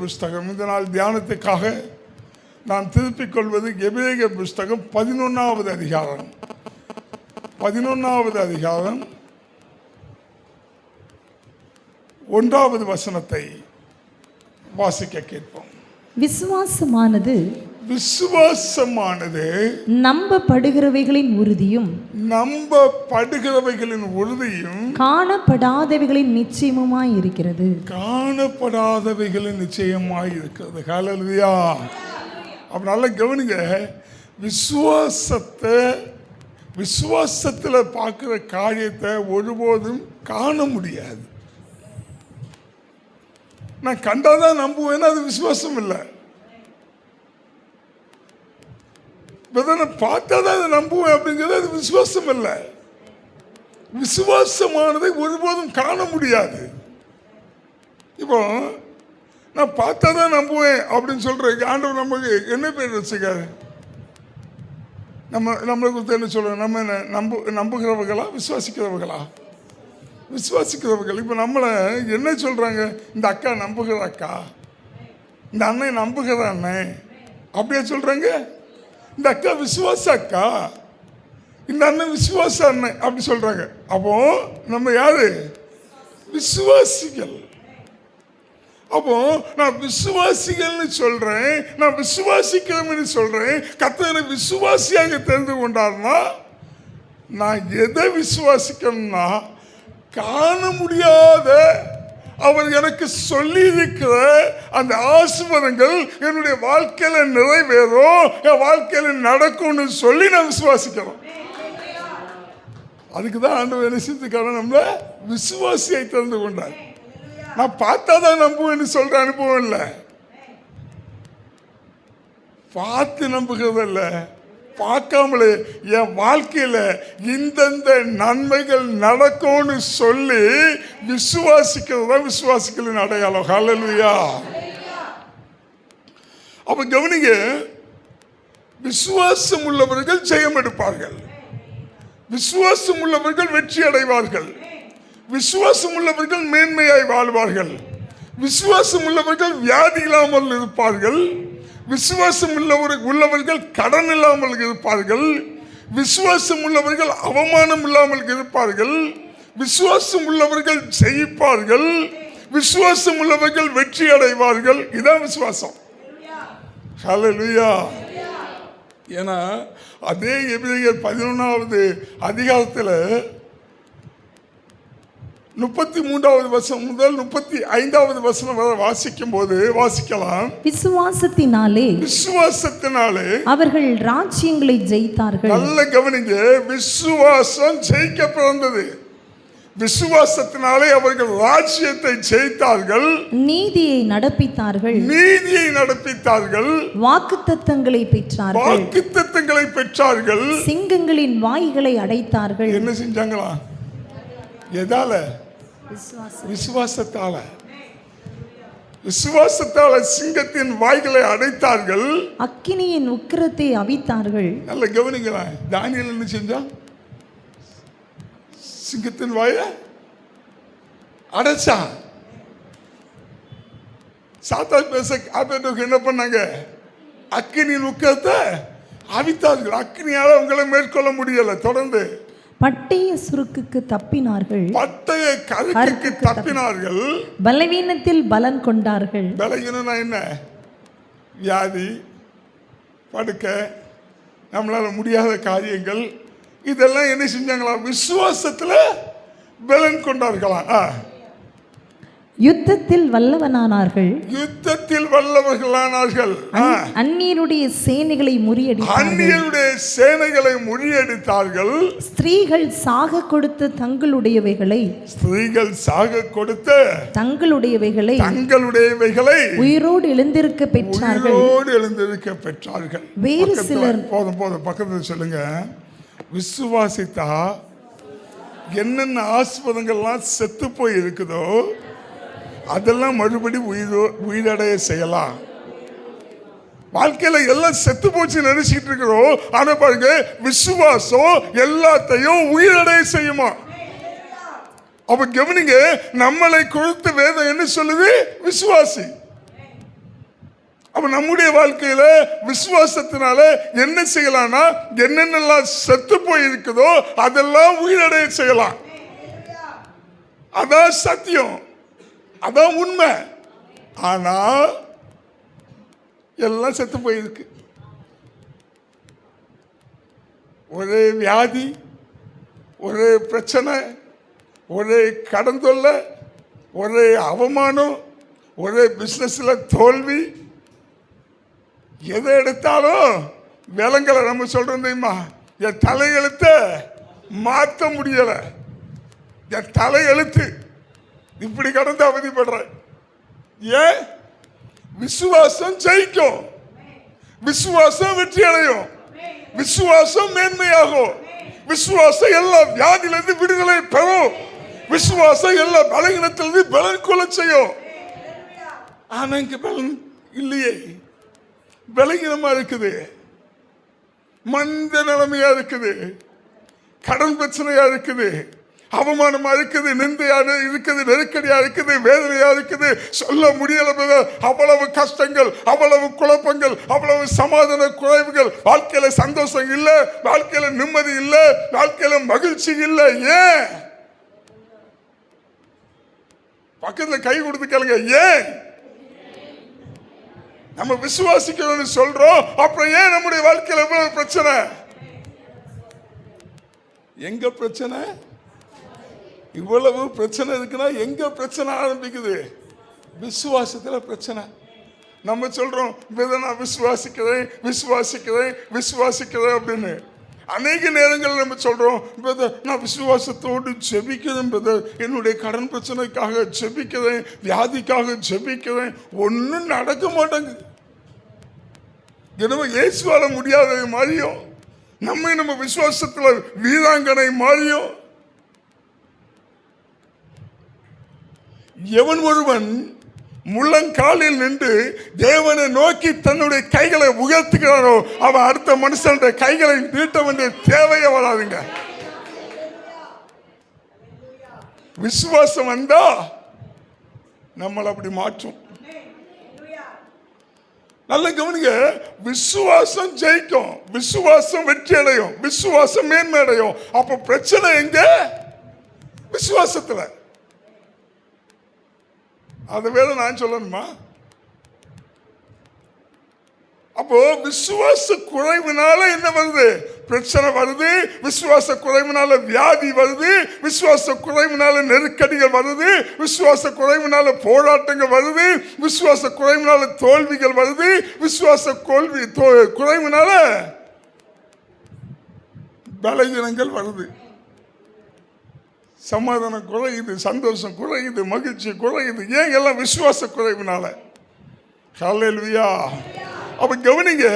புஸ்தகம், இந்த நாள் தியானத்துக்காக நான் திருப்பிக் கொள்வது எபிரேய புஸ்தகம் 11வது அதிகாரம். 11வது அதிகாரம் 1வது வசனத்தை வாசிக்க கேட்போம். விசுவாசமானது நம்பப்படுகிறவைகளின் உறுதியும் காணப்படாதவைகளின் நிச்சயமாய் இருக்கிறது. ஹல்லேலூயா. அப்ப நல்லா கவனிங்க. விசுவாசத்தில் பார்க்கிற காரியத்தை ஒருபோதும் காண முடியாது. நான் கண்டாதான் நம்புவேன்னா அது விசுவாசம் இல்லை. பார்த்தாதான் அதை நம்புவேன் அப்படிங்கிறது அது விசுவாசம் இல்லை. விசுவாசமானதை ஒருபோதும் காண முடியாது. இப்போ நான் பார்த்தாதான் நம்புவேன் அப்படின்னு சொல்றேன். ஆண்டவர் நமக்கு என்ன பேர் வச்சுக்காரு? நம்மளை குறித்து என்ன சொல்றோம்? நம்ம என்ன நம்புகிறவர்களா விசுவாசிக்கிறவர்களா? விசுவாசிக்கிறவர்கள். இப்போ நம்மளை என்ன சொல்றாங்க? இந்த அக்கா நம்புகிற அக்கா, இந்த அண்ணன் நம்புகிற அண்ணன் அப்படியே சொல்றாங்க. இந்த அக்கா விசுவாச அக்கா, இந்த அண்ணன் விசுவாச அண்ணன் அப்படி சொல்றாங்க. அப்போ நம்ம யாரு? விசுவாசிகள். அப்போ நான் விசுவாசிகள்னு சொல்றேன், நான் விசுவாசிக்கிறேன்னு சொல்றேன். கர்த்தரை விசுவாசியாக தெரிந்து கொண்டார்னா நான் எதை விசுவாசிக்கணும்னா, காண முடியாத அவர் எனக்கு சொல்லி இருக்கிற அந்த ஆசீர்வாதங்கள் என்னுடைய வாழ்க்கையில நிறைவேறும், என் வாழ்க்கையில நடக்கும்னு சொல்லி நான் விசுவாசிக்கிறோம். அதுக்குதான் ஆண்டவர் என்ன செஞ்சுக்கான நம்மள விசுவாசியை தெரிந்து கொண்டார். நான் பார்த்தாதான் நம்புவேன்னு சொல்ற அனுபவம் இல்லை, பார்த்து நம்புகிறதில்ல. பார்க்காமலே என் வாழ்க்கையில இந்தந்த நன்மைகள் நடக்கும்னு சொல்லி விசுவாசிக்கிறது தான் விசுவாசிகளின் அடையாளம். ஹல்லேலூயா. அப்ப கவனிங்க, விசுவாசம் உள்ளவர்கள் ஜெயம் எடுப்பார்கள், விசுவாசம் உள்ளவர்கள் வெற்றி அடைவார்கள், விசுவாசம் உள்ளவர்கள் மேன்மையாய் வாழ்வார்கள், விசுவாசம் உள்ளவர்கள் வியாதி இல்லாமல் இருப்பார்கள், விசுவாசம் உள்ளவர்கள் கடன் இல்லாமல் இருப்பார்கள், விசுவாசம் உள்ளவர்கள் அவமானம் இல்லாமல் இருப்பார்கள், விசுவாசம் உள்ளவர்கள் ஜெயிப்பார்கள், விசுவாசம் உள்ளவர்கள் வெற்றி அடைவார்கள். இதான் விசுவாசம். ஹல்லேலூயா. ஏன்னா அதே எபிரேயர் 11வது அதிகாரத்தில் 33வது வசனம் முதல் 35வது வசனம் வரை வாசிக்கும் போது வாசிக்கலாம். விசுவாசத்தினாலே அவர்கள் ராஜ்யங்களை ஜெயித்தார்கள். நல்ல கவனிங்க, விசுவாசம் ஜெயிக்க பிறந்தது. விசுவாசத்தினாலே அவர்கள் ராஜ்யத்தை ஜெயித்தார்கள், நீதியை நடப்பித்தார்கள், வாக்குத்தத்தங்களை பெற்றார்கள், சிங்கங்களின் வாய்களை அடைத்தார்கள். என்ன செஞ்சாங்களா? எதால? விசுவாசத்தால சிங்கத்தின் வாய்களை அடைத்தார்கள், அக்கினியின் உக்கிரத்தை அவித்தார்கள். நல்ல கவனிக்கலாம். தானியேல் என்ன செஞ்சான்? சிங்கத்தின் வாயை அடைச்சான். சாத்தான் பேச என்ன பண்ணாங்க? அக்கினியின் உக்கிரத்தை அவித்தார்கள். அக்கினியால அவங்களை மேற்கொள்ள முடியல. தொடர்ந்து பட்டய சுருக்குக்கு தப்பினார்கள், பலவீனத்தில் பலன் கொண்டார்கள். பலவீனம்னா என்ன? வியாதி, படுக்க, நம்மளால முடியாத காரியங்கள், இதெல்லாம் என்ன செஞ்சாங்களா? விசுவாசத்துல பலன் கொண்டார்களாம். யுத்தத்தில் வல்லவர்களானார்கள், அந்நியருடைய சேனைகளை முறியடித்தார்கள், ஸ்திரீகள் சாக கொடுத்த தங்களுடையவைகளை உயிரோடு எழுந்திருக்க பெற்றார்கள். வேறு சிலர் போதும் பக்கத்தில் சொல்லுங்க. விசுவாசித்தா என்னென்ன ஆசீர்வாதங்கள்லாம் செத்து போய் இருக்குதோ அதெல்லாம் மறுபடி உயிரடைய செய்யலாம். வாழ்க்கையில எல்லாம் செத்து போச்சு நினைச்சிட்டு இருக்கிறோம். ஆனா பாருங்க, விசுவாசம் எல்லாத்தையும் உயிரடைய செய்யுமா. அப்ப கவனிங்க, நம்மளை குறித்து வேதம் என்ன சொல்லுது? விசுவாசி. அப்ப நம்முடைய வாழ்க்கையில விசுவாசத்தினால என்ன செய்யலாம்னா, என்னென்னலாம் செத்து போய் இருக்குதோ அதெல்லாம் உயிரடைய செய்யலாம். அதான் சத்தியம், அதான் உண்மை. ஆனா எல்லாம் செத்து போயிருக்கு. ஒரே வியாதி, ஒரே பிரச்சனை, ஒரே கடன் தொல்லை, ஒரே அவமானம், ஒரே பிசினஸ்ல தோல்வி. எதை எடுத்தாலும் விலங்கலை. நம்ம சொல்றோம் தெரியுமா, என் தலையெழுத்த மாற்ற முடியல, என் தலையெழுத்து இப்படி கடந்து அவதிப்படுறேன். ஏன்? விசுவாசம் ஜெயிக்கும், விசுவாசம் வெற்றி அடையும், விசுவாசம் மேன்மையாகும், விசுவாசம் எல்லா வியாதியிலிருந்து விடுதலை பெறும், விசுவாசம் எல்லா பலகீனத்திலிருந்து பலன் கொள்ள செய்யும். ஆனா இங்க பலன் இல்லையே, பலகீனமா இருக்குது, மந்த நிலைமையா இருக்குது, கடன் பிரச்சனையா இருக்குது, அவமானமா இருக்குது, நிந்தையா இருக்குது, நெருக்கடியா இருக்குது, வேதனையா இருக்குது, சொல்ல முடியல. அவ்வளவு கஷ்டங்கள், அவ்வளவு குழப்பங்கள், அவ்வளவு சமாதான குறைவுகள், வாழ்க்கையில சந்தோஷம் இல்ல, வாழ்க்கையில நிம்மதி இல்ல, வாழ்க்கையில மகிழ்ச்சி இல்ல. ஏன்? பக்கத்துல கை கொடுத்து கேளுங்க, ஏன்? நம்ம விசுவாசிக்கணும்னு சொல்றோம், அப்புறம் ஏன் நம்முடைய வாழ்க்கையில எவ்வளவு பிரச்சனை? எங்க பிரச்சனை? இவ்வளவு பிரச்சனை இருக்குன்னா எங்க பிரச்சனை ஆரம்பிக்குது? விசுவாசத்துல பிரச்சனை. நம்ம சொல்றோம், நான் விசுவாசிக்கிறேன் விசுவாசிக்கிறேன் விசுவாசிக்கிறேன் அப்படின்னு. அநேக நேரங்கள் நம்ம சொல்றோம், நான் விசுவாசத்தோடு ஜெபிக்கிறேன் பிரதர், என்னுடைய கடன் பிரச்சனைக்காக ஜெபிக்கிறேன், வியாதிக்காக ஜெபிக்கிறேன், ஒன்றும் நடக்க மாட்டேங்குது. எனவே இயேசுவால முடியாத மாதிரியும், நம்ம விசுவாசத்துல வீராங்கனை மாதிரியும். எவன் ஒருவன் முள்ளங்காலில் நின்று தேவனை நோக்கி தன்னுடைய கைகளை உயர்த்துகிறானோ அவன் அடுத்த மனுஷனுடைய கைகளை நீட்ட வேண்டிய தேவையே வராதுங்க. விசுவாசம் வந்தா நம்மளை அப்படி மாற்றும். நல்ல கவனிங்க, விசுவாசம் ஜெயிக்கும், விசுவாசம் வெற்றி அடையும், விசுவாசம் மேன்மை அடையும். அப்ப பிரச்சனை எங்க? விசுவாசத்துல. அதை வேற நான் சொல்லணுமா? அப்போ விசுவாச குறைவினால என்ன வருது? பிரச்சனை வருது. விசுவாச குறைவினால வியாதி வருது. விசுவாச குறைவினால நெருக்கடிகள் வருது. விசுவாச குறைவினால போராட்டங்கள் வருது. விசுவாச குறைவினால தோல்விகள் வருது. விசுவாச குறைவினால பலவீனங்கள் வருது. சமாதானம் குறையுது, சந்தோஷம் குறையுது, மகிழ்ச்சி குறையுது. ஏன்? எல்லாம் விசுவாச குறைவினால. ஹல்லேலூயா. அப்ப கவனிங்க,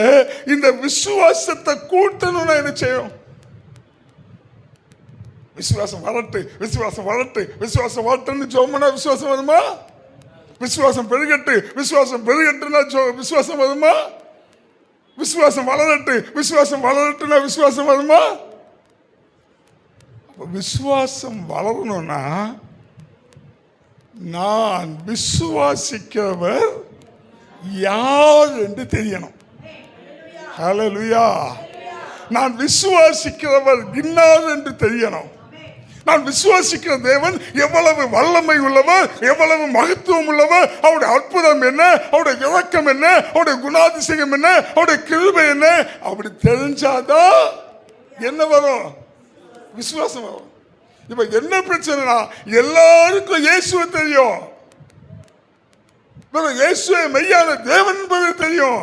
இந்த விசுவாசத்தை கூட்டணும்னா என்ன செய்யும்? விசுவாசம் வளர்த்து, விசுவாசம் வளர்த்து, விசுவாசம் வளர்த்துன்னு சொன்னா விசுவாசம் வருமா? விசுவாசம் பெருகட்டு, விசுவாசம் பெருகட்டுன்னா விசுவாசம் வருமா? விசுவாசம் வளரட்டு, விசுவாசம் வளரட்டுன்னா விசுவாசம் வருமா? விசுவாசம் வளரணும்னா நான் விசுவாசிக்கிறவர் யார் என்று தெரியணும். ஹல்லேலூயா. நான் விசுவாசிக்கிறவர் இன்னார் என்று தெரியணும். நான் விசுவாசிக்கிற தேவன் எவ்வளவு வல்லமை உள்ளவர், எவ்வளவு மகத்துவம் உள்ளவர், அவருடைய அற்புதம் என்ன, அவருடைய இரக்கம் என்ன, அவருடைய குணாதிசயம் என்ன, அவருடைய கிருபை என்ன, அப்படி தெரிஞ்சாதான் என்ன வரும்? விசுவாசம் வரும். இப்ப என்ன பிரச்சனைனா, எல்லாருக்கும் இயேசுவை தெரியும், இயேசுவை மெய்யான தேவன் என்பது தெரியும்.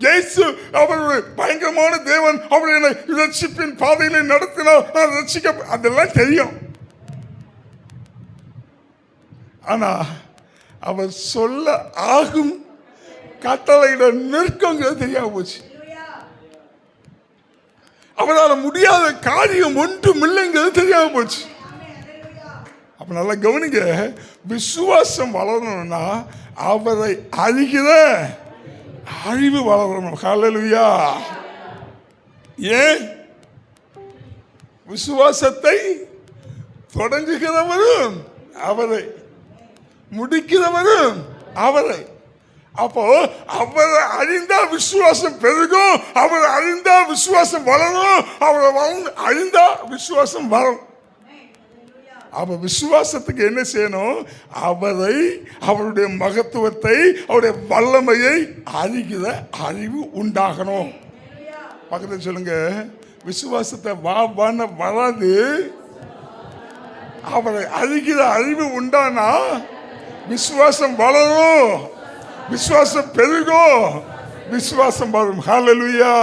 இயேசு அவர் பயங்கரமான தேவன், அவர் என்னை ரட்சிப்பின் பாதையில நடத்தினார், நான் ரட்சிக்க, அதெல்லாம் தெரியும். ஆனா அவர் சொல்ல ஆகும் கட்டளையிட நிற்குங்கிறது தெரியாம போச்சு. அவரால் முடியாத காரியம் ஒன்றும் இல்லைங்கிறது தெரியாம போச்சு. அப்ப நல்லா கவனிங்க, விசுவாசம் வளரணும்னா அவரை அறிகிற அறிவு வளரணும். ஹல்லேலூயா. ஏன்? விசுவாசத்தை தொடங்குகிறவரும் அவரை, முடிக்கிறவரும் அவரை. அப்போ அவரை அறிந்தா விசுவாசம் பெருகும், அவரை அறிந்தா விசுவாசம் வளரும், அவரை அறிந்தா விசுவாசம் வரும். அப்ப விசுவாசத்துக்கு என்ன செய்யணும்? அவரை, அவருடைய மகத்துவத்தை, அவருடைய வல்லமையை அறிகிற அறிவு உண்டாகணும். பக்கத்துல சொல்லுங்க, விசுவாசத்தை வான வராது, அவரை அறிகிற அறிவு உண்டானா விசுவாசம் வளரும், விசுவாசம் பெருகும், விசுவாசம் வரும். ஹல்லேலூயா.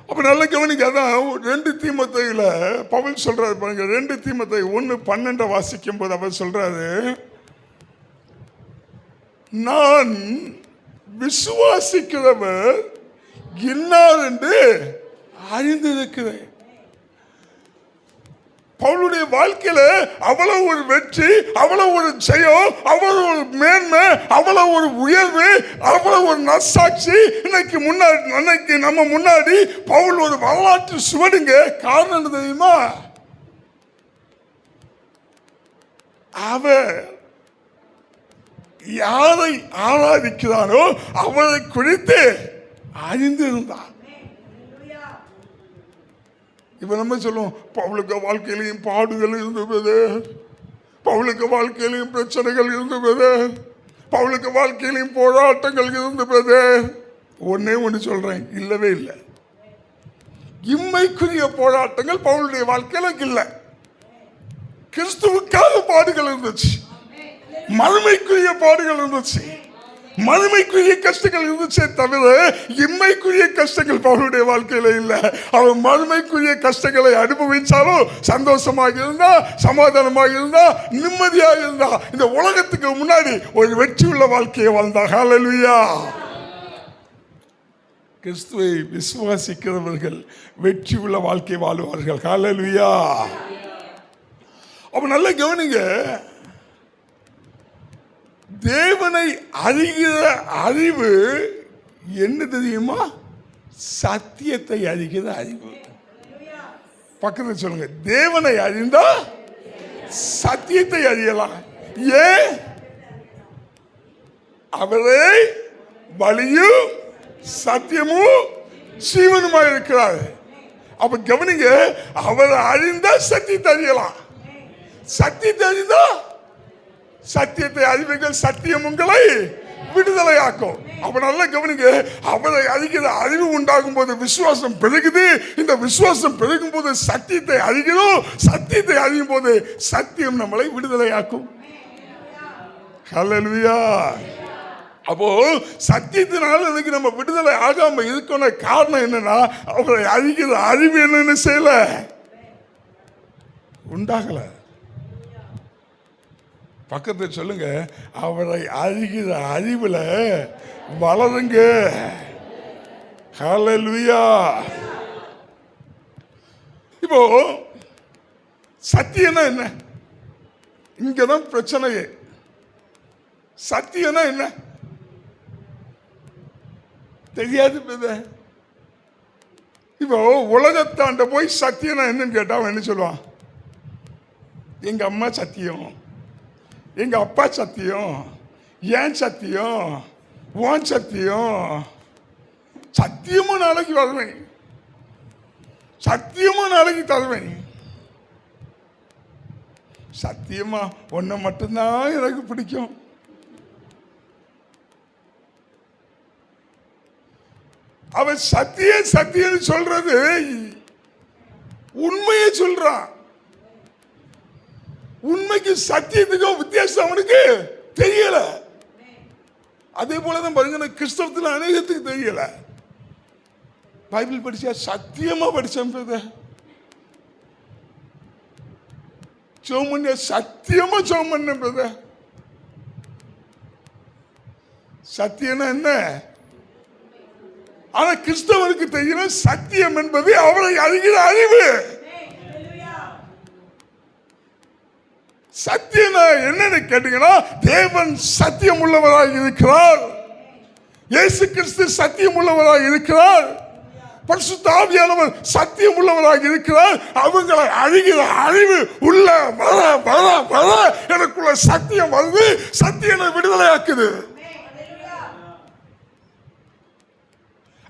அப்ப நல்ல கவனிக்க. அதான் 2 தீமோத்தேயுல பவுல் சொல்றாரு பாருங்க. 2 தீமோத்தேயு 1:12 வாசிக்கும் போது அவர் சொல்றாரு, நான் விசுவாசிக்கிறவர் இன்னார் என்று அறிந்திருக்கிறேன். பவுலுடைய வாழ்க்கையில அவ்வளவு ஒரு வெற்றி, அவ்வளவு ஒரு ஜெயம், அவ்வளவு ஒரு மேன்மை, அவ்வளவு ஒரு உயர்வு, அவ்வளவு ஒரு நற்சாட்சி இன்னைக்கு நம்ம முன்னாடி பவுல் ஒரு வரலாற்று சுவடுங்க. காரணம் என்ன தெரியுமா? அவர் யாரை ஆராதிக்கிறானோ அவரை குறித்து அறிந்திருந்தார். இப்ப நம்ம சொல்லுவோம், பவுலுக்கு வாழ்க்கையிலையும் பாடுகள் இருந்தது, பவுலுக்கு வாழ்க்கையிலையும் பிரச்சனைகள் இருந்தது, பவுலுக்கு வாழ்க்கையிலையும் போராட்டங்கள் இருந்தது. ஒண்ணு சொல்றேன், இல்லவே இல்லை. இம்மைக்குரிய போராட்டங்கள் பவுலுடைய வாழ்க்கையில இல்லை. கிறிஸ்துவுக்காக பாடுகள் இருந்துச்சு, மறுமைக்குரிய பாடுகள் இருந்துச்சு, மறுமைக்குரிய கஷ்டங்கள் இருந்துச்சே தவிர இம்மைக்குரிய கஷ்டங்கள் பவுலுடைய வாழ்க்கையில இல்லை. அவன் மறுமைக்குரிய கஷ்டங்களை அனுபவிச்சாலும் சந்தோஷமாக இருந்தா, சமாதானமாக இருந்தா, நிம்மதியாக இருந்தா, இந்த உலகத்துக்கு முன்னாடி ஒரு வெற்றி உள்ள வாழ்க்கையை வாழ்ந்தார். ஹல்லேலூயா. கிறிஸ்துவை விசுவாசிக்கிறவர்கள் வெற்றி உள்ள வாழ்க்கை வாழ்வார்கள். ஹல்லேலூயா. அப்ப நல்ல கவனிங்க, தேவனை அறிகிற அறிவு என்ன தெரியுமா? சத்தியத்தை அறிகிற அறிவு. பக்கத்தில் சொல்லுங்க, தேவனை அறிந்தா சத்தியத்தை அறியலாம். ஏன்? அவரே வழியும் சத்தியமும் ஜீவனுமாய் இருக்கிறார். அப்ப கவனிங்க, அவரை அறிந்தா சத்தியத்தை அறியலாம். சத்தியத்தை அறிந்தா சத்தியத்தை அறிவீர்கள், சத்தியம் உங்களை விடுதலையாக்கும். அப்ப நல்லா கவனிங்க, அவரை அறிகிற அறிவு உண்டாகும் போது விசுவாசம் பெருகுது. இந்த விசுவாசம் பெருகும் போது சத்தியத்தை அறிகிறோம், சத்தியத்தை அறியும் போது சத்தியம் நம்மளை விடுதலையாக்கும். ஹல்லேலூயா. அப்போ சத்தியத்தினால இன்னைக்கு நம்ம விடுதலை ஆகாம இருக்கணும். காரணம் என்னன்னா, அவரை அறிகிற அறிவு என்னன்னு செய்யல, உண்டாகல. பக்கத்தில் சொல்லுங்க, அவரை அறிகிற அறிவுல வளருங்க. ஹல்லேலூயா. இப்போ சத்தியம்னா என்ன? இங்கதான் பிரச்சனையே. சத்தியம்னா என்ன தெரியாது. இப்போ உலகத்தாண்ட போய் சத்தியம்னா என்னன்னு கேட்டா அவன் என்ன சொல்லுவான்? எங்க அம்மா சத்தியம், எங்க அப்பா சத்தியம், ஏன் சத்தியம், உன் சத்தியம். சத்தியமும் நாளைக்கு வருவேன், சத்தியமும் நாளைக்கு தருவேன். சத்தியமா ஒன்ன மட்டும்தான் எனக்கு பிடிக்கும். அவன் சத்தியம் சொல்றது உண்மையை சொல்றான். உண்மைக்கு சத்தியத்துக்கும் வித்தியாசம் அவனுக்கு தெரியல. அதே போலதான் பாருங்க, கிறிஸ்தவத்தில் அநேகத்துக்கு தெரியல. பைபிள் படிச்சா சத்தியமா படிச்சேன், சோமன்ய சத்தியமா சோமன். சத்தியம்னா என்ன? ஆனா கிறிஸ்தவனுக்கு தெரியல, சத்தியம் என்பது அவரை அறிகிற அறிவு. சத்தியம் என்னன்னு கேட்டீங்கன்னா, தேவன் சத்தியம் உள்ளவராக இருக்கிறார், இயேசு கிறிஸ்து சத்தியம் உள்ளவராக இருக்கிறார், பரிசுத்த ஆவியானவர் சத்தியம் உள்ளவராக இருக்கிறார். அவங்களை அழிகிற அழிவு உள்ள வர வர வர எனக்குள்ள சத்தியம் வந்து சத்தியனை விடுதலையாக்குது.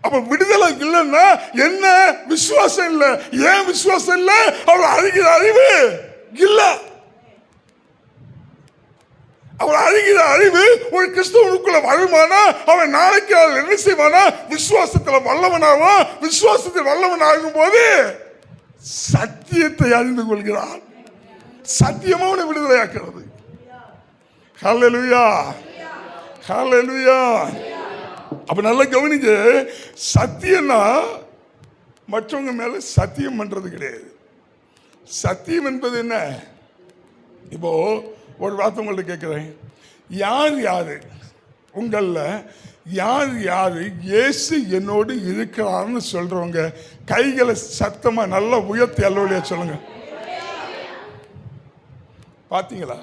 அப்ப விடுதலை இல்லைன்னா என்ன? விசுவாசம் இல்லை. ஏன் விசுவாசம் இல்லை? அவள் அழிகிற அறிவு இல்ல. அவள் அழிகிற அறிவு ஒரு கிறிஸ்தவனுக்குள்ள வருமானா அவன் நாளைக்கு அவள் என்ன செய்வானா? விசுவாசத்துல வல்லவனாகும். விசுவாசத்தில் வல்லவனாகும் போது சத்தியத்தை அறிந்து கொள்கிறான். சத்தியமா அவனை விடுதலையாக்கிறது. ஹல்லேலூயா, ஹல்லேலூயா. அப்ப நல்லா கவனிங்க, சத்தியம்னா மற்றவங்க மேல சத்தியம் பண்றது கிடையாது. சத்தியம் என்பது என்ன? இப்போ ஒரு வார்த்தை உங்கள்ட்ட கேட்கிறேன். யார் யாரு உங்கள யார் யாரு இயேசு என்னோடு இருக்கிறான்னு சொல்றவங்க கைகளை சத்தமா நல்லா உயர்த்தி அல்லோலியா சொல்லுங்க. பாத்தீங்களா?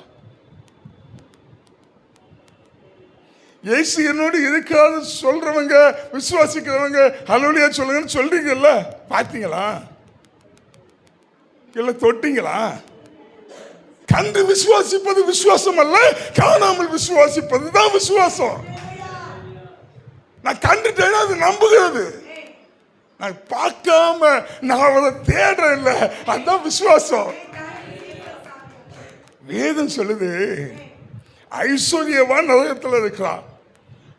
இயேசு என்னோடு இருக்கிறாரு சொல்றவங்க, விசுவாசிக்கிறவங்க அல்லோலியா சொல்லுங்கன்னு சொல்றீங்கல்ல. பாத்தீங்களா? இல்ல தொட்டீங்களா? கண்டு விசுவாசிப்பது விசுவாசம் அல்ல, காணாமல் விசுவாசிப்பது தான் விசுவாசம். நான் கண்டுட்டேன்னா அது நம்புகிறது. நான் பார்க்காம நான் அவரை தேட இல்லை, அதுதான் விசுவாசம். வேதம் சொல்லுது, ஐஸ்வர்யவான் நரகத்தில் இருக்கிறான்,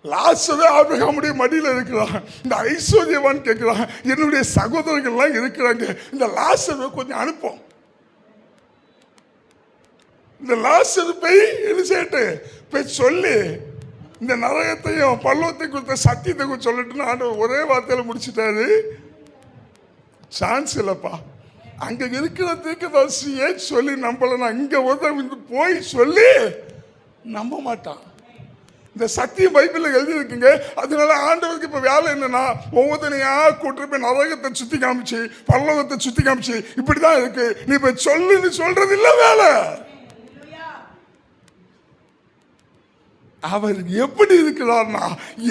லாசரு ஆபிரகாமுடைய மடியில் இருக்கிறான். இந்த ஐஸ்வர்யவான் கேட்கிறான், என்னுடைய சகோதரர்கள்லாம் இருக்கிறாங்க, இந்த லாசரை கொஞ்சம் அனுப்போம். இந்த லாசரு போய் என்ன செய்யட்டு போய் சொல்லி இந்த நரகத்தையும் பல்லவத்தை குறித்த சத்தியத்தை குறித்து சொல்லட்டுன்னு ஆண்டவர் ஒரே வார்த்தையில முடிச்சுட்டாரு. சான்ஸ் இல்லப்பா. அங்க இருக்கிற தீர்க்கதரிசியே சொல்லி நம்பலன்னா இங்க வந்து போய் சொல்லி நம்ப மாட்டான். இந்த சத்தியம் பைபிள்ல எழுதி இருக்குங்க. அதனால ஆண்டவருக்கு இப்ப வேலை என்னன்னா, ஒவ்வொருத்தனையா கூட்டு போய் நரகத்தை சுத்தி காமிச்சு பல்லவத்தை சுத்தி காமிச்சு இப்படிதான் இருக்கு நீ போய் சொல்லுன்னு சொல்றது இல்ல வேலை. அவர் எப்படி இருக்கிறார்னா,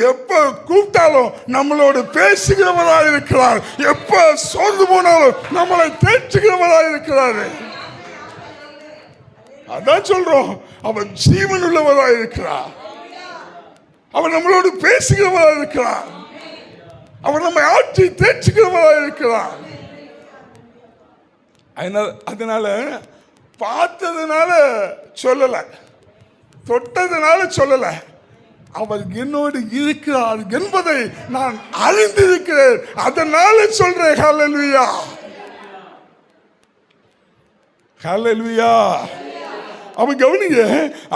எப்ப கூப்பிட்டாலும் நம்மளோடு பேசுகிறவராக இருக்கிறார். எப்ப சோர்ந்து போனாலும் நம்மளை தேற்றுகிறவராக இருக்கிறாரு. அதான் சொல்றோம், அவர் ஜீவன் உள்ளவராக இருக்கிறார். அவர் நம்மளோடு பேசுகிறவராக இருக்கிறார். அவர் நம்மை ஆற்றி தேற்றுகிறவராக இருக்கிறார். அதனால பார்த்ததுனால சொல்லல, தொட்டதுனால சொல்லல, அவர் என்னோடு இருக்கிறார் என்பதை நான் அறிந்திருக்கிறேன், அதனால சொல்றேன். ஹல்லேலூயா, ஹல்லேலூயா. அவன் கவனிங்க,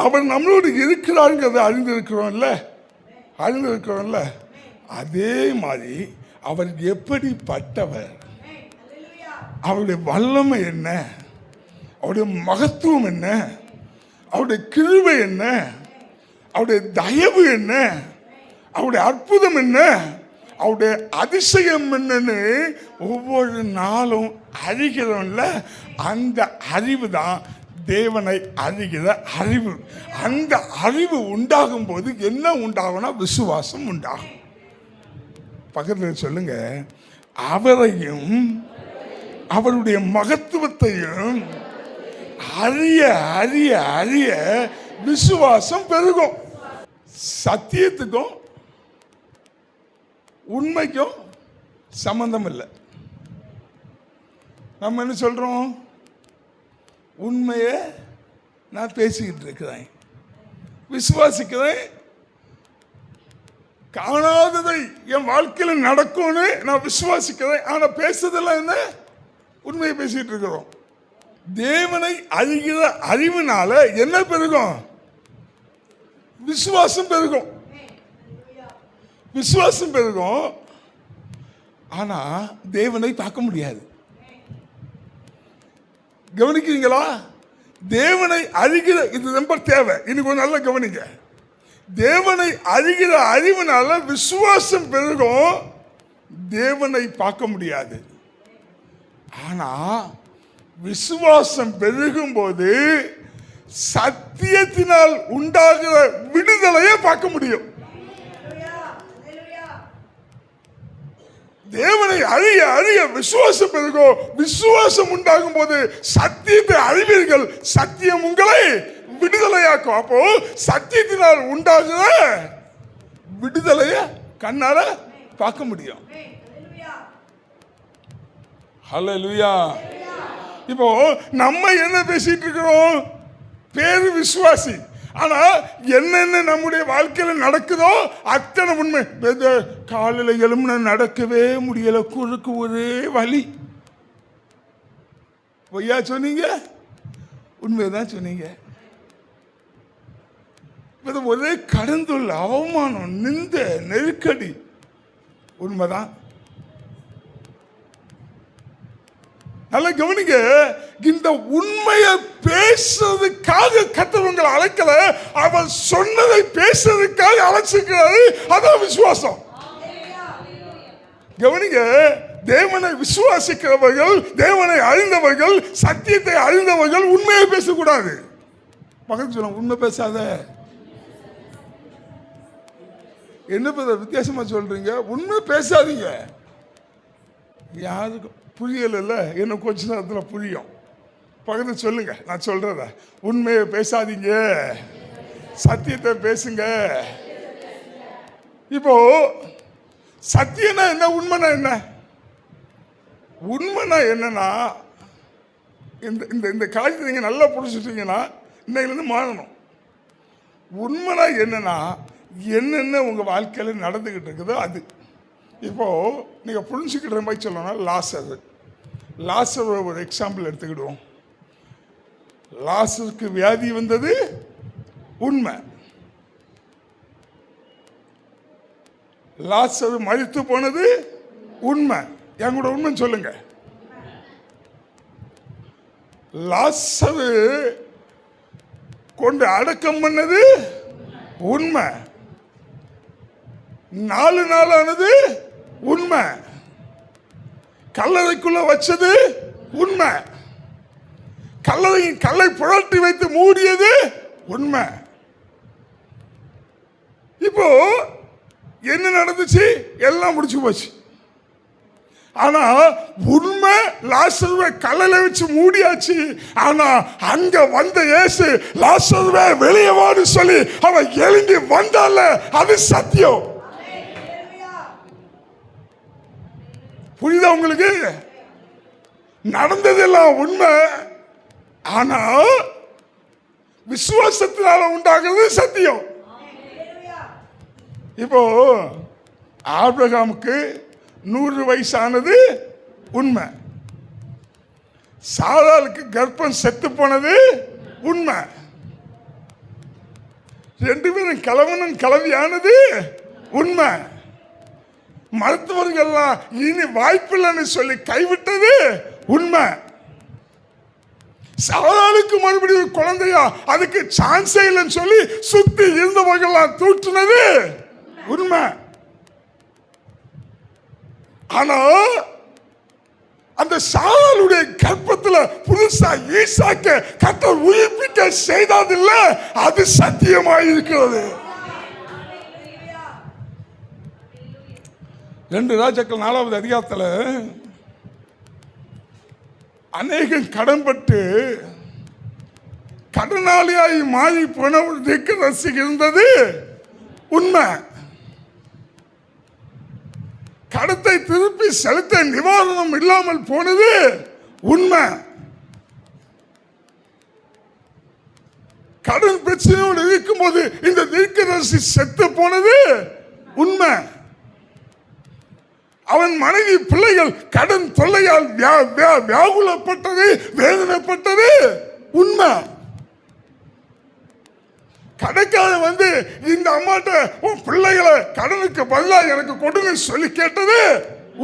அவர் நம்மளோடு இருக்கிறாருங்கிறத அறிந்திருக்கிறோம்ல, அறிந்திருக்கிறோம்ல. அதே மாதிரி அவர் எப்படிப்பட்டவர், அவருடைய வல்லமை என்ன, அவருடைய மகத்துவம் என்ன, அவருடைய கிருபை என்ன, அவருடைய தயவு என்ன, அவருடைய அற்புதம் என்ன, அவருடைய அதிசயம் என்னன்னு ஒவ்வொரு நாளும் அறிகிறோம்ல. அந்த அறிவு தான் தேவனை அறிகிற அறிவு. அந்த அறிவு உண்டாகும் போது என்ன உண்டாகும்னா விசுவாசம் உண்டாகும். பக்கத்தில் சொல்லுங்க, அவரையும் அவருடைய மகத்துவத்தையும் அறிய அறிய அறிய விசுவாசம் பெருகும். சத்தியத்துக்கும் உண்மைக்கும் சம்பந்தம் இல்லை. நம்ம என்ன சொல்றோம்? உண்மையை நான் பேசிக்கிட்டு இருக்கிறேன், விசுவாசிக்கிறேன், காணாததை என் வாழ்க்கையில் நடக்கும்னு நான் விசுவாசிக்கிறேன். ஆனா பேசுறதெல்லாம் என்ன? உண்மையை பேசிட்டு இருக்கிறோம். தேவனை அறிகிற அறிவினால என்ன பெருகும்? விசுவாசம் பெருகும். விசுவாசம் பெருகும். ஆனா தேவனை பார்க்க முடியாது. கவனிக்கிறீங்களா? தேவனை அறிகிற, இது ரொம்ப தேவை. இன்னைக்கு ஒரு நல்ல கவனிங்க. தேவனை அறிகிற அறிவினால விசுவாசம் பெருகும். தேவனை பார்க்க முடியாது. ஆனா விசுவாசம் பெருகும் போது சத்தியத்தினால் உண்டாகிற விடுதலையை பார்க்க முடியும். தேவனை அறிய அறிய விசுவாசம் பெருகும். விசுவாசம் உண்டாகும் போது சத்தியத்தை அறிவீர்கள், சத்தியம் உங்களை விடுதலையாக்கும். அப்போ சத்தியத்தினால் உண்டாகுற விடுதலைய கண்ணால பார்க்க முடியும். ஹல்லேலூயா. இப்போ நம்ம என்ன பேசிட்டு இருக்கிறோம்? பேரு விசுவாசி. ஆனா என்னென்ன நம்முடைய வாழ்க்கையில நடக்குதோ அத்தனை உண்மை. காலையில் எழும்புன நடக்கவே முடியல, குறுக்கு ஒரே வலி. பொய்யா சொன்னீங்க? உண்மைதான் சொன்னீங்க. ஒரே கடந்துள்ள அவமானம், நிந்த, நெருக்கடி. உண்மைதான். நல்லா கவனிங்க. இந்த உண்மையை பேசுறதுக்காக கர்த்தர் அழைக்கல, அவர் சொன்னதை பேசுறதுக்காக அழைச்சிருக்கிறாரு. அதான் விசுவாசம். கவனிங்க. தேவனை விசுவாசிக்கிறவர்கள், தேவனை அறிந்தவர்கள், சத்தியத்தை அறிந்தவர்கள் உண்மையை பேசக்கூடாது. பக்கத்து சொல்லுங்க, உண்மை பேசாத. என்ன வித்தியாசமா சொல்றீங்க? உண்மை பேசாதீங்க. யாருக்கும் புரியல, என்ன கொஞ்ச நேரத்தில் புரியும். பக்கத்து சொல்லுங்க, நான் சொல்றத. உண்மையை பேசாதீங்க, சத்தியத்தை பேசுங்க. இப்போ சத்தியம்னா என்ன, உண்மைனா என்ன? உண்மைனா என்னன்னா, இந்த காரியத்தை நீங்க நல்லா புரிஞ்சுட்டீங்கன்னா இன்னையிலேருந்து மாறணும். உண்மைனா என்னன்னா, என்னென்ன உங்க வாழ்க்கையில் நடந்துகிட்டு இருக்குதோ அது. இப்போ நீங்க புரிஞ்சுக்கிற மாதிரி சொல்லணும். லாசர் ஒரு எக்ஸாம்பிள் எடுத்துக்கிடுவோம். லாசருக்கு வியாதி வந்தது உண்மை. லாசர் மரித்து போனது உண்மை. என் கூட உண்மை சொல்லுங்க. லாசர் கொண்டு அடக்கம் பண்ணது உண்மை. 4 நாளானது உண்மை. கல்லறைக்குள்ள வச்சது உண்மை. கல்லை புரட்டி வைத்து மூடியது உண்மை. இப்போ என்ன நடந்துச்சு? எல்லாம் முடிச்சு போச்சு. ஆனா உண்மை, லாசருவை கல்லைல வச்சு மூடியாச்சு. ஆனா அங்க வந்த இயேசு லாசருவை வெளியே வான்னு சொல்லி அவன் எழும்பி வந்தால, அது சத்தியம். புரியுதா உங்களுக்கு? நடந்ததெல்லாம் உண்மை. ஆனா விசுவாசத்தினால உண்டாகிறது சத்தியம். இப்போ ஆபிரகாமுக்கு 100 வயசானது உண்மை. சாராளுக்கு கர்ப்பம் செத்து போனது உண்மை. 2 பேரும் கலவனும் கலவியானது உண்மை. மருத்துவர்கள்லாம் இனி வாய்ப்பில்லைன்னு சொல்லி கைவிட்டது உண்மை. சாராளுக்கு மறுபடியும் குழந்தையா, அதுக்கு சான்ஸே இல்லைன்னு சொல்லி சுத்தி இருந்தவர்கள்லாம் தூற்றினது உண்மை. ஆனா அந்த சாராளுடைய கர்ப்பத்துல புதுசா ஈசாக்க கர்த்தர் உயிர்ப்பிக்க செய்ததில்ல, அது சத்தியமாயிருக்கிறது. 2 ராஜாக்கள் 4வது அதிகாரத்தில் அநேகம் கடன்பட்டு கடனாளியாய் மாறி போன ஒரு தீர்க்கதரிசி இருந்தது உண்மை. கடத்தை திருப்பி செலுத்த நிவாரணம் இல்லாமல் போனது உண்மை. கடன் பிரச்சனையோடு இருக்கும் போது இந்த தீர்க்கதரிசி செத்து போனது உண்மை. அவன் மனைவி பிள்ளைகள் கடன் தொல்லையால் வியாகுலப்பட்டது, வேதனைப்பட்டது உண்மை. கடைக்காரன் வந்து இந்த அம்மாட்ட உன் பிள்ளைகளை கடனுக்கு பதிலாக எனக்கு கொடுங்க சொல்லி கேட்டது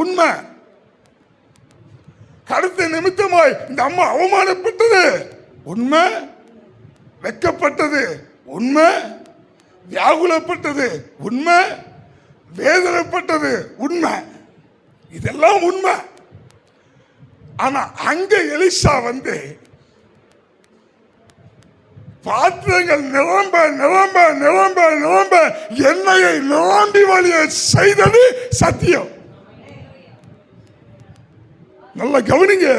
உண்மை. கடத்தை நிமித்தமாய் இந்த அம்மா அவமானப்பட்டது உண்மை. வெட்கப்பட்டது உண்மை. வியாகுலப்பட்டது உண்மை. வேதனைப்பட்டது உண்மை. இதெல்லாம் உண்மை. ஆனா அங்க எலிசா வந்து பாத்திரங்கள் நிரம்ப நிரம்ப நிரம்ப நிரம்ப எண்ணெயை நிரம்பி வழிய செய்தது சத்தியம். நல்லா கவனிங்க.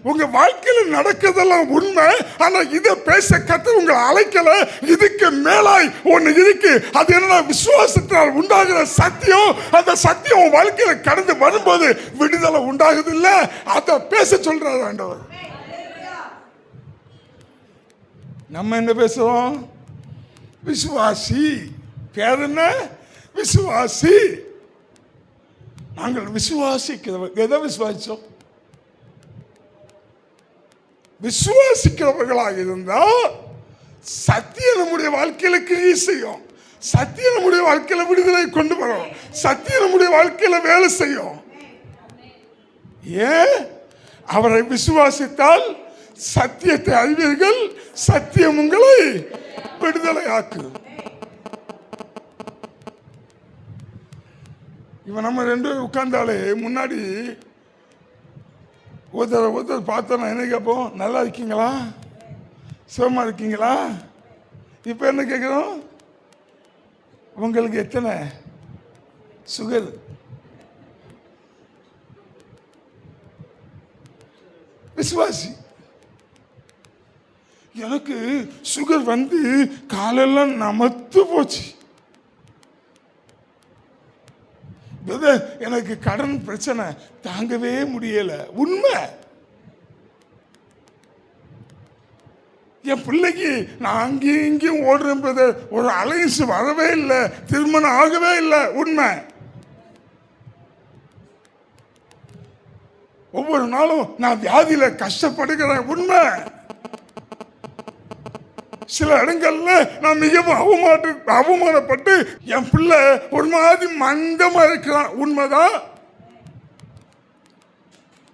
உங்க வாழ்க்கையில நடக்கிறதெல்லாம் உண்மை. ஆனா இதை பேச கர்த்தர் உங்களை அழைக்கல. இதுக்கு மேலாய் ஒண்ணு இருக்கு. அது என்ன? விசுவாசத்தால் உண்டாகிற சத்தியம். அந்த சத்தியம் உன் வாழ்க்கையில கடந்து வரும்போது விடுதலை உண்டாகுது இல்ல, அதை பேச சொல்றாரு ஆண்டவர். நம்ம என்ன பேசுறோம்? விசுவாசி. பேர் என்ன? விசுவாசி. நாங்கள் விசுவாசிக்கிறவர். எதை விசுவாசிச்சோம்? விசுவாசிக்கிறவர்களாக இருந்தால் சத்தியம் நம்முடைய வாழ்க்கையில கிரியை செய்யும். சத்தியம் நம்முடைய வாழ்க்கையில விடுதலை கொண்டு வரும். சத்தியம் நம்முடைய வாழ்க்கையில வேலை செய்யும். ஏன்? அவரை விசுவாசித்தால் சத்தியத்தை அறிவீர்கள், சத்தியம் உங்களை விடுதலை ஆக்கும். இவன் நம்ம ரெண்டு பேரும் உட்கார்ந்தாலே முன்னாடி ஒருத்தர் பார்த்தோன்னா என்ன கேட்போம்? நல்லா இருக்கீங்களா? சுகமா இருக்கீங்களா? இப்போ என்ன கேட்குறோம்? உங்களுக்கு எத்தனை சுகர்? விசுவாசி. எனக்கு சுகர் வந்து காலெல்லாம் நமத்து போச்சு. எனக்கு கடன் பிரச்சனை தாங்கவே முடியல. உண்மை. என் பிள்ளைக்கு நான் அங்கேயும் இங்கேயும் ஓடுறது, ஒரு அலைன்ஸ் வரவே இல்லை, திருமணம் ஆகவே இல்லை. உண்மை. ஒவ்வொரு நாளும் நான் வியாதியில கஷ்டப்படுகிறேன். உண்மை. சில இடங்கள்ல நான் மிகவும் அவமானப்பட்டு என் பிள்ளை ஒரு மாதிரி மந்தமா இருக்கிறான். உண்மைதான்.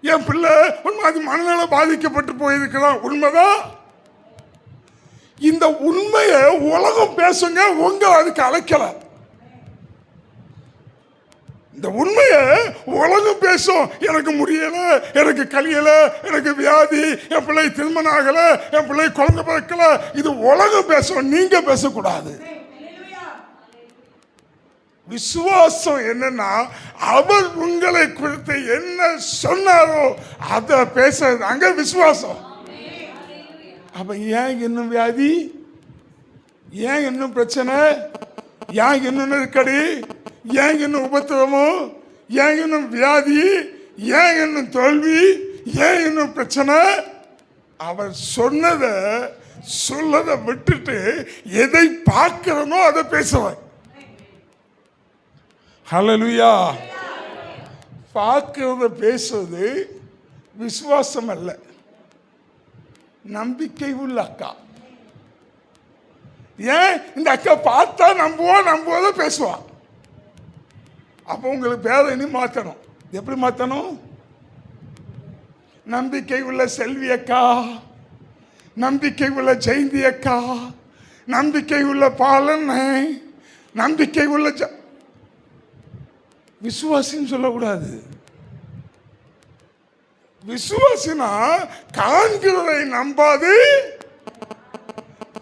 என் பிள்ளை ஒரு மாதிரி மனநல பாதிக்கப்பட்டு போயிருக்கிறான். உண்மைதான். இந்த உண்மையை உலகம் பேசுங்க, உங்க அதுக்கு அழைக்கல. இந்த உண்மையை உலகம் பேசும். எனக்கு முடியல, எனக்கு கழியல, எனக்கு வியாதி, என் பிள்ளை திருமணம் ஆகல, என் பிள்ளை குழந்தை பிறக்கல. இது உலகம் பேசும், நீங்க பேசக்கூடாது. விசுவாசம் என்னன்னா, அவர் உங்களை குறித்து என்ன சொன்னாரோ அதை பேசுறது. அங்க விசுவாசம். அப்ப ஏன் இன்னும் வியாதி? ஏன் இன்னும் பிரச்சனை? ஏன் இன்னும் நெருக்கடி? ஏன் இன்னும் உபத்திரமும்? ஏன் இன்னும் வியாதி? ஏன் இன்னும் தோல்வி? ஏன் இன்னும் பிரச்சனை? அவர் சொல்லதை விட்டுட்டு எதை பார்க்கிறனோ அதை பேசுவார். ஹல்லேலூயா. பார்க்கிறத பேசுவது விசுவாசம் அல்ல, நம்பிக்கை உள்ள அக்கா. ஏன்? இந்த அக்கா பார்த்தா நம்புவதை பேசுவான். அப்போ உங்களுக்கு பேரை இனி மாற்றணும். எப்படி மாற்றணும்? நம்பிக்கை உள்ள செல்வி அக்கா, நம்பிக்கை உள்ள ஜெயந்தி அக்கா, நம்பிக்கை உள்ள பாலன், நம்பிக்கை உள்ள விசுவாசின்னு சொல்லக்கூடாது. விசுவாசினா காண்கிறதை நம்பாது,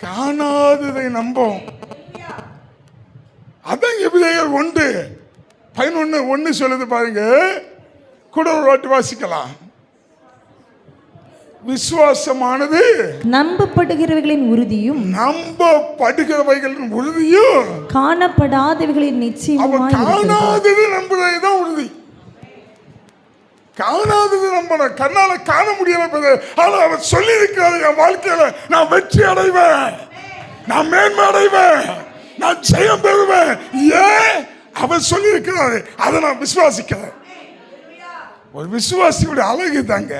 காணாததை நம்பும். அதான் எபிரேயர் 1:11 சொல்லுது பாருங்க. கூட ஒரு வாட்டி வாசிக்கலாம். விசுவாசமானது நம்பப்படுகிறவைகளின் உறுதியும் காணப்படாதவைகளின் நிச்சயமுமாய் இருக்கிறது. காணாதது நம்புறதுதான் உறுதி. காணாதது நம்பணும். கண்ணால காண முடியல. ஆனா அவர் சொல்லி இருக்கிறாரு, என் வாழ்க்கையில நான் வெற்றி அடைவேன், நான் மேன்மை அடைவேன், நான் ஜெயம் பெறுவேன். ஏன்? அவர் சொல்லி இருக்கிறாரு. அதை நான் விசுவாசிக்கிறேன். ஒரு விசுவாசியோட அழகு தாங்க.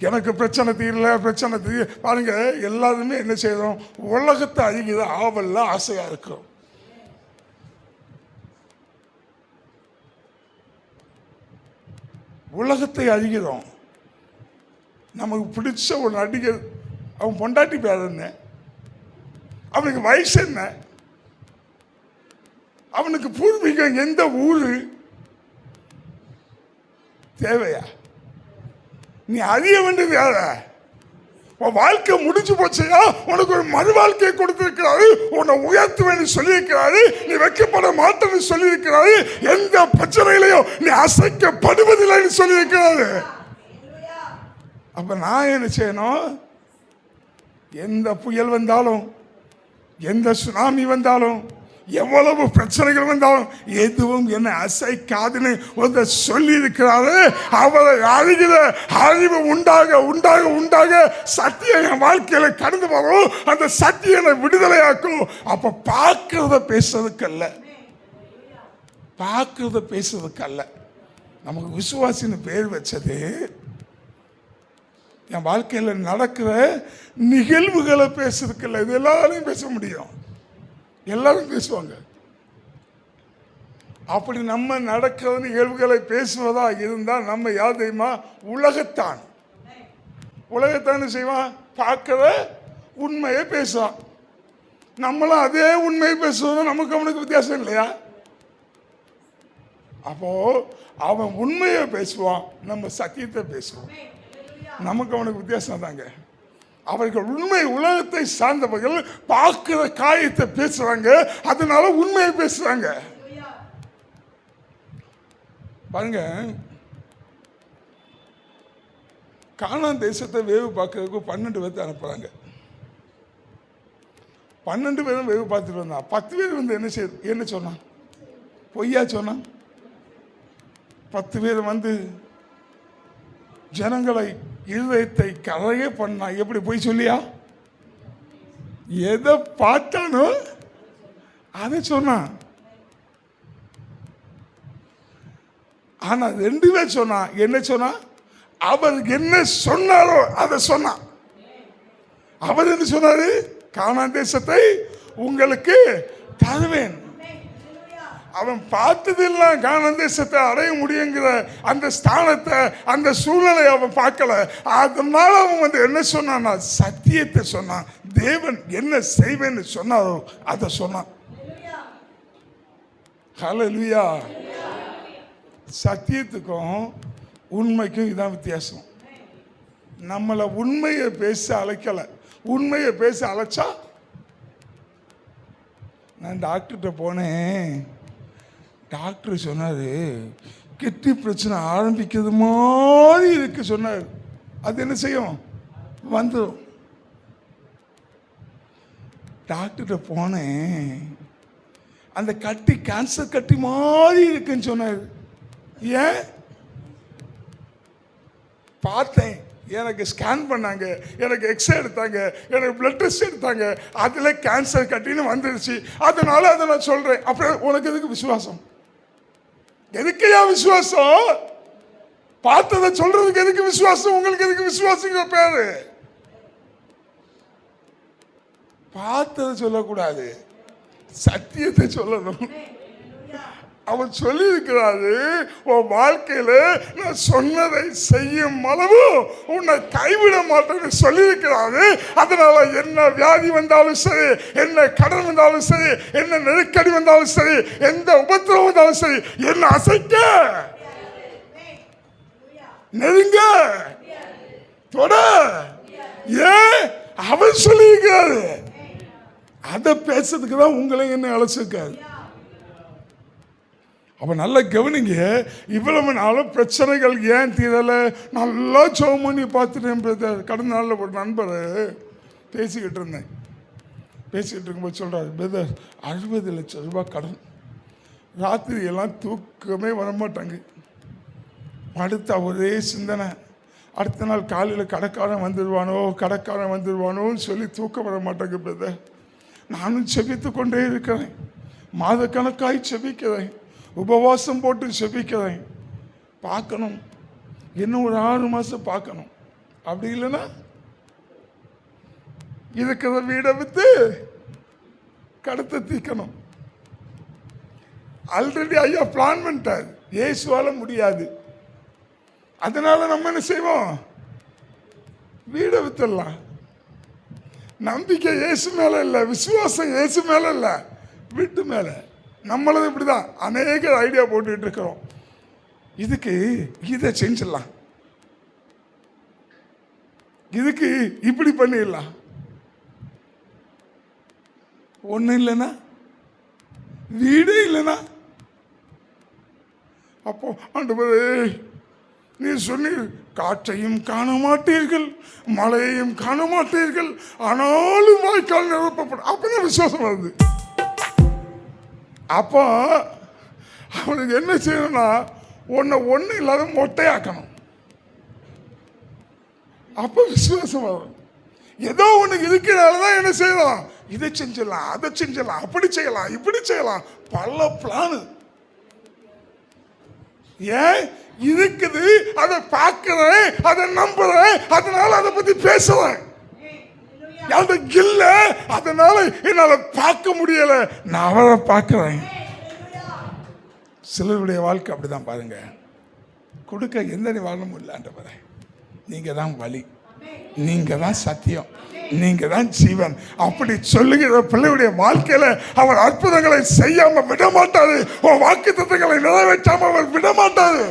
எனக்கு பிரச்சனை தீரல, பிரச்சனை பாருங்க. எல்லாருமே என்ன செய்யறோம்? உலகத்தை அழிகிற ஆவல்ல ஆசையா இருக்கிறோம். உலகத்தை அழிகிறோம். நமக்கு பிடிச்ச ஒரு நடிகர், அவன் பொண்டாட்டி பேர் என்ன, அவனுக்கு வயசு என்ன, அவனுக்கு பூர்வீகம் எந்த ஊரு, தேவையா? நீ அறிய வேண்டியது யார? உன் வாழ்க்கை முடிஞ்சு போச்சியா, உனக்கு ஒரு மறு வாழ்க்கையை கொடுத்திருக்கிறாரு, உன்னை உயர்த்துவேன்னு சொல்லியிருக்கிறாரு, நீ வைக்கப்பட மாட்டேன்னு சொல்லியிருக்கிறாரு, எந்த பிரச்சனையிலையும் நீ அசைக்கப்படுவதில்லைன்னு சொல்லியிருக்கிறாரு. அப்ப நான் என்ன செய்யணும்? எந்த புயல் வந்தாலும், எந்த சுனாமி வந்தாலும், எவ்வளவு பிரச்சனைகள் வந்தாலும் எதுவும் என்னை அசைக்காதுன்னு வந்து சொல்லி இருக்கிறாரு. அவரை அறிகிற அறிவு உண்டாக உண்டாக உண்டாக சத்தியம் என் வாழ்க்கையில கடந்து வரும். அந்த சத்தியம் என்னை விடுதலையாக்கும். அப்ப பார்க்கிறத பேசுறதுக்கல்ல, பார்க்கிறத பேசுறதுக்கல்ல. நமக்கு விசுவாசின்னு பேர் வச்சது என் வாழ்க்கையில் நடக்கிற நிகழ்வுகளை பேசுறதுக்கல்ல. இது எல்லாரையும் பேச முடியும், எல்லாரும் பேசுவாங்க. அப்படி நம்ம நடக்கிற நிகழ்வுகளை பேசுவதா இருந்தால் நம்ம யார் தெரியுமா? உலகத்தான். உலகத்தான் செய்வான், பார்க்கிற உண்மையை பேசுவான். நம்மளும் அதே உண்மையை பேசுவோம், நமக்கு அவனுக்கு வித்தியாசம் இல்லையா? அப்போ அவன் உண்மையை பேசுவான், நம்ம சத்தியத்தை பேசுவோம். நமக்கு அவனுக்கு வித்தியாசம் தாங்க. அவர்கள் உண்மை உலகத்தை சார்ந்தவர்கள் பார்க்கிற காரியத்தை பேசுறாங்க, அதனால உண்மையை பேசுறாங்க. பாருங்க, கானான் தேசத்தை வேவு பார்க்கறதுக்கு 12 பேர்த்து அனுப்புறாங்க. 12 பேரும் வேவு பார்த்துட்டு வந்தான். 10 பேர் வந்து என்ன சொன்னான்? பொய்யா சொன்னான். 10 பேர் வந்து ஜனங்களை இருதயத்தை கரைய பண்ணா. எப்படி போய் சொல்லியா? எதை பார்த்தானோ அதை சொன்னான். ஆனா 2 பேர் சொன்னான். என்ன சொன்னா? அவர் என்ன சொன்னாரோ அதை சொன்னான். அவர் என்ன சொன்னாரு? கானான் தேசத்தை உங்களுக்கு தருவேன். அவன் பார்த்ததெல்லாம் கானான் தேசத்தை அடைய முடியுங்கிற அந்த ஸ்தானத்தை, அந்த சூழ்நிலையை அவன் பார்க்கல. அதனால அவன் வந்து என்ன சொன்னான்னா, சத்தியத்தை சொன்னான். தேவன் என்ன செய்வேன்னு சொன்னாரோ அதை சொன்னான். ஹல்லேலூயா. சத்தியத்துக்கும் உண்மைக்கும் இதான் வித்தியாசம். நம்மளை உண்மையை பேச அழைக்கல. உண்மையை பேச அழைச்சா, நான் டாக்டர்கிட்ட போனேன், டாக்டர் சொன்னார் கிட்னி பிரச்சனை ஆரம்பிக்கிறது மாதிரி இருக்கு சொன்னார். அது என்ன செய்யும்? வந்துடும். டாக்டர்கிட்ட போனேன், அந்த கட்டி கேன்சர் கட்டி மாதிரி இருக்குன்னு சொன்னார். ஏன்? பார்த்தேன், எனக்கு ஸ்கேன் பண்ணாங்க, எனக்கு எக்ஸ்ரே எடுத்தாங்க, எனக்கு பிளட் டெஸ்ட் எடுத்தாங்க, அதில் கேன்சர் கட்டின்னு வந்துருச்சு. அதனால அதை நான் சொல்கிறேன். அப்புறம் உனக்கு எதுக்கு விசுவாசம்? எதுக்கையா விசுவாசம்? பார்த்ததை சொல்றதுக்கு எதுக்கு விசுவாசம்? உங்களுக்கு எதுக்கு விசுவாசங்கிற பேரு? பார்த்ததை சொல்லக்கூடாது, சத்தியத்தை சொல்லணும். அவர் சொல்லி இருக்கிறாரு, உன் வாழ்க்கையில நான் சொன்னதை செய்யும் அளவு உன்னை கைவிட மாட்டேன்னு சொல்லி இருக்கிறாரு. அதனால என்ன வியாதி வந்தாலும் சரி, என்ன கடன் வந்தாலும் சரி, என்ன நெருக்கடி வந்தாலும் சரி, எந்த உபத்திரவம் வந்தாலும் சரி, என்ன அசைக்க, நெருங்க, தொட. ஏன்? அவர் சொல்லி இருக்கிறாரு. அதை பேசுறதுக்கு தான் உங்களை என்ன அழைச்சிருக்காரு. அப்போ நல்லா கவனிங்க. இவ்வளவு நாளும் பிரச்சனைகள் ஏன் தீரலை? நல்லா ஜெபம் பண்ணி பார்த்துட்டேன் பிரதர். கடந்த நாளில் ஒரு நண்பர் பேசிக்கிட்டு இருந்தேன். பேசிக்கிட்டு இருக்கும்போது சொல்கிறார், பிரதர் 60 லட்சம் ரூபாய் கடன், ராத்திரியெல்லாம் தூக்கமே வரமாட்டாங்க, அடுத்த ஒரே சிந்தனை, அடுத்த நாள் காலையில் கடைக்காரன் வந்துடுவானோன்னு சொல்லி தூக்கம் வர மாட்டாங்க பிரதர். நானும் செபித்து கொண்டே இருக்கிறேன், மாதக்கணக்காய் செபிக்கிறேன், உபவாசம் போட்டு செபிக்கிறேன். பார்க்கணும், இன்னும் ஒரு 6 மாதம் பார்க்கணும். அப்படி இல்லைன்னா இருக்கிற வீடை விற்று கடத்த தீக்கணும். ஆல்ரெடி ஐயா பிளான் பண்ணிட்டார். இயேசுவால முடியாது. அதனால நம்ம என்ன செய்வோம்? வீடை வித்துடலாம். நம்பிக்கை இயேசு மேல இல்லை, விசுவாசம் இயேசு மேல இல்லை, வீட்டு மேல. நம்மளும் இப்படிதான் அநேக ஐடியா போட்டுக்கிட்டு இருக்கிறோம். இதுக்கு இதை செஞ்சிடலாம், இதுக்கு இப்படி பண்ணிடலாம். ஒண்ணு இல்லைன்னா, வீடே இல்லைன்னா, அப்போ ஆண்டவரே நீ சொன்னீர், காற்றையும் காண மாட்டீர்கள், மழையையும் காண மாட்டீர்கள், ஆனாலும் வாய்க்கால் நிரப்பப்படும். அப்பதான் விசுவாசம் வருது. அப்போ அவனுக்கு என்ன செய்யணும்னா, ஒண்ணு இல்லாத மொட்டையாக்கணும். அப்ப விசுவாசம் வரும். ஏதோ ஒண்ணு இருக்கிறதாலதான் என்ன செய்யலாம், இதை செஞ்சிடலாம், அதை செஞ்சிடலாம், அப்படி செய்யலாம், இப்படி செய்யலாம், பல பிளான். ஏன் இருக்குது, அதை பார்க்கிறேன், அதை நம்புறேன், அதனால அதை பத்தி பேசுறேன். அந்த இல்ல, அதனால என்னால பார்க்க முடியல, நான் அவரை பார்க்கிறேன். சிலருடைய வாழ்க்கை அப்படிதான் பாருங்க. கொடுக்க எந்த வாழணும் இல்லாண்டவரை, நீங்க தான் வழி, நீங்க தான் சத்தியம், நீங்க தான் ஜீவன் அப்படி சொல்லுகிற பிள்ளையுடைய வாழ்க்கையில அவர் அற்புதங்களை செய்யாம விட மாட்டாரு. வாக்குத்தத்தங்களை நிறைவேற்றாம அவர் விட மாட்டாரு.